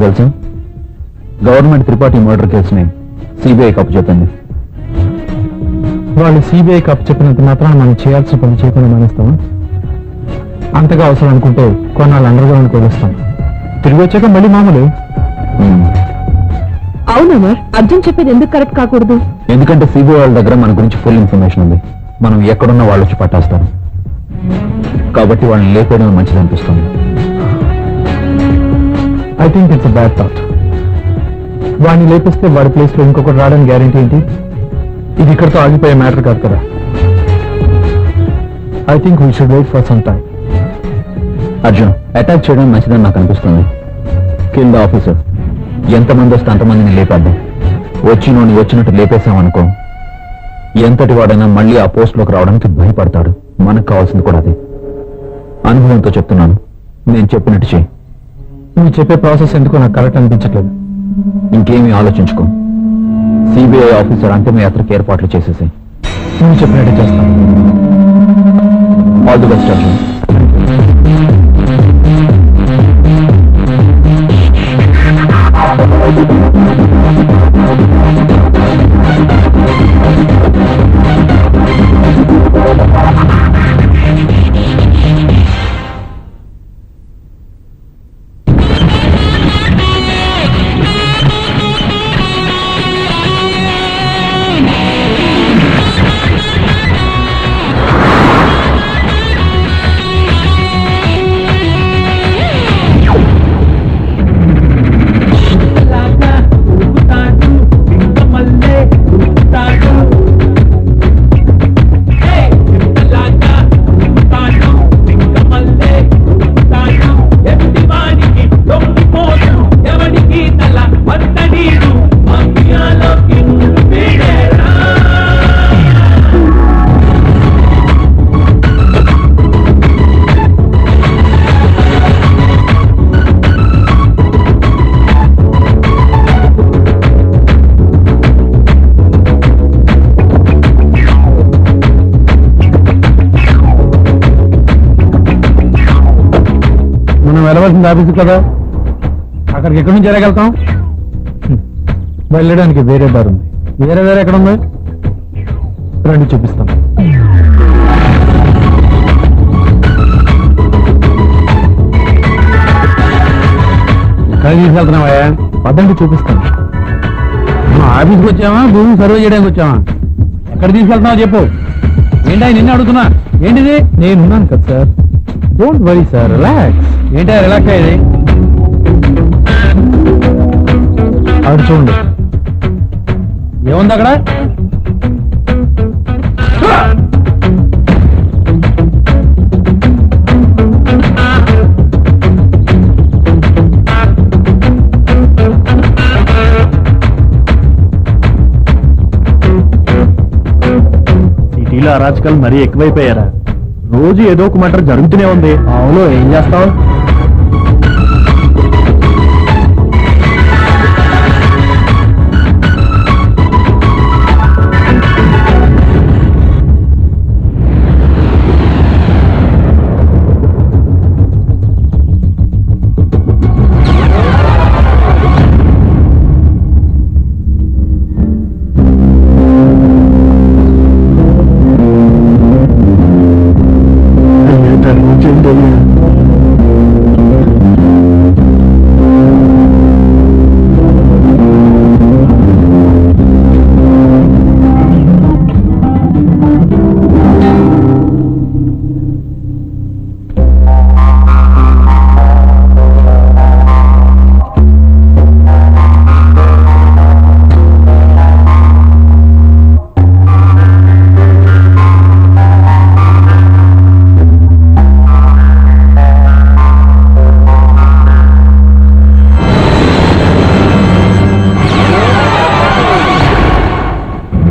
తెలుసా? Government Tripathi murder కేసుని సిబిఐకి అప్పచెప్పింది. వాళ్ళు సిబిఐ కప్ చెప్పినంత మాత్రం మనం చేయాల్సిన పని చేయకుండా మానేస్తామా? అంతగా అవసరం అనుకుంటే కొన్నాళ్ళు అండర్ గ్రౌండ్ కొలుస్తాం, తిరిగి వచ్చాక మళ్ళీ మామూలు. అవునా అర్జున్ చెప్పేది ఎందుకు కరెక్ట్ కాకూడదు? ఎందుకంటే సిబిఐ వాళ్ళ దగ్గర మన గురించి ఫుల్ ఇన్ఫర్మేషన్ ఉంది. మనం ఎక్కడున్న వాళ్ళు వచ్చి పట్టేస్తారు. కాబట్టి వాళ్ళని లేపేయడం మంచిది అనిపిస్తుంది. I think it's bad thought. వాడిని లేపిస్తే వాడి ప్లేస్ లో ఇంకొకటి రావడానికి గ్యారెంటీ ఏంటి? ఇది ఇక్కడితో ఆగిపోయే మ్యాటర్ కాదు కదా. I think we should wait for some time. Arjun, attack చేయడం మంచిదని నాకు అనిపిస్తుంది. కింద ఆఫీసర్ ఎంతమంది వస్తే అంతమందిని లేపేద్దాం. వచ్చినోని వచ్చినట్టు లేపేశామనుకో, ఎంతటి వాడైనా మళ్ళీ ఆ పోస్ట్లోకి రావడానికి భయపడతాడు. మనకు కావాల్సింది కూడా అదే. అనుభవంతో చెప్తున్నాను, నేను చెప్పినట్టు చేయి. నువ్వు చెప్పే ప్రాసెస్ ఎందుకో నాకు కరెక్ట్ అనిపించట్లేదు. ఇంకేమీ ఆలోచించుకో. సిబిఐ ఆఫీసర్ అంతిమయాత్రకు ఏర్పాట్లు చేసేసి నువ్వు చెప్పినట్టు చేస్తాను. All the best Arjun. వెళ్ళవలసింది ఆఫీసు కదా, అక్కడికి ఎక్కడి నుంచి వెళ్ళగలుగుతాం? వెళ్ళడానికి వేరే దారి ఉంది. వేరే ఎక్కడ ఉంది? రండి చూపిస్తాం. ఎక్కడికి తీసుకెళ్తున్నావా? పదండి చూపిస్తాం. మనం ఆఫీస్కి వచ్చామా, భూమిని సర్వే చేయడానికి వచ్చామా? ఎక్కడ తీసుకెళ్తున్నావా చెప్పు. ఏంటా నిన్ను అడుగుతున్నా? ఏంటిది? నేనున్నాను కదా sir, don't worry sir, relax. ఏంటా రిలాక్స్ అయ్యేది? అక్కడ చూడండి, ఏముంది అక్కడ? సిటీలో అరాచకాలు మరీ ఎక్కువైపోయారా? రోజు ఏదో ఒక మటర్ జరుగుతూనే ఉంది. అవును, ఏం చేస్తాం?